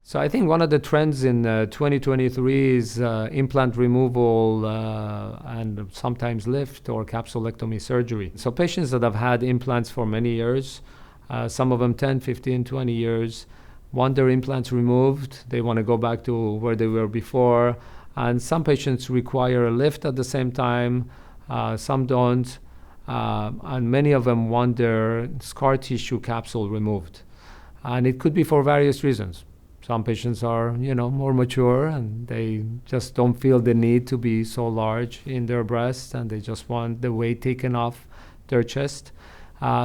So I think one of the trends in 2023 is implant removal and sometimes lift or capsulectomy surgery. So patients that have had implants for many years, some of them 10, 15, 20 years, want their implants removed. They want to go back to where they were before. And some patients require a lift at the same time, some don't. And many of them want their scar tissue capsule removed. And it could be for various reasons. Some patients are, more mature and they just don't feel the need to be so large in their breast and they just want the weight taken off their chest.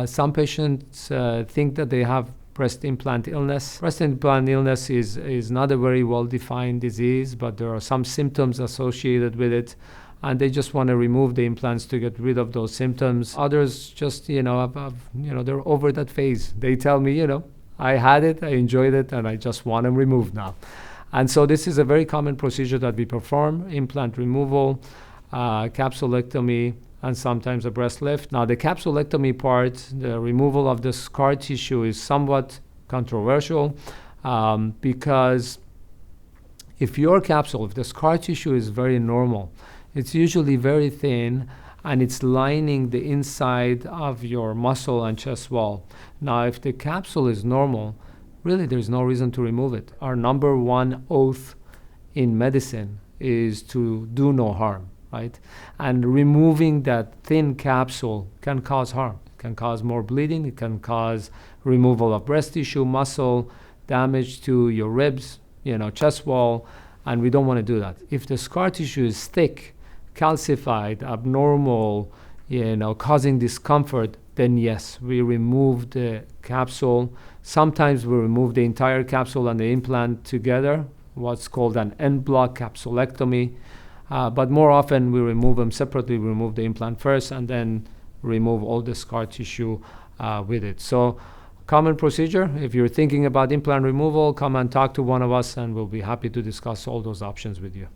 Some patients think that they have breast implant illness. Breast implant illness is not a very well-defined disease, but there are some symptoms associated with it, and they just want to remove the implants to get rid of those symptoms. Others just, they're over that phase. They tell me, I had it, I enjoyed it, and I just want them removed now. And so this is a very common procedure that we perform: implant removal, capsulectomy, and sometimes a breast lift. Now, the capsulectomy part, the removal of the scar tissue, is somewhat controversial because if the scar tissue is very normal, it's usually very thin and it's lining the inside of your muscle and chest wall. Now, if the capsule is normal, really there's no reason to remove it. Our number one oath in medicine is to do no harm. Right? And removing that thin capsule can cause harm. It can cause more bleeding. It can cause removal of breast tissue, muscle, damage to your ribs, chest wall, and we don't want to do that. If the scar tissue is thick, calcified, abnormal, causing discomfort, then yes, we remove the capsule. Sometimes we remove the entire capsule and the implant together, what's called an en bloc capsulectomy. But more often we remove them separately. We remove the implant first and then remove all the scar tissue with it. So common procedure. If you're thinking about implant removal, come and talk to one of us and we'll be happy to discuss all those options with you.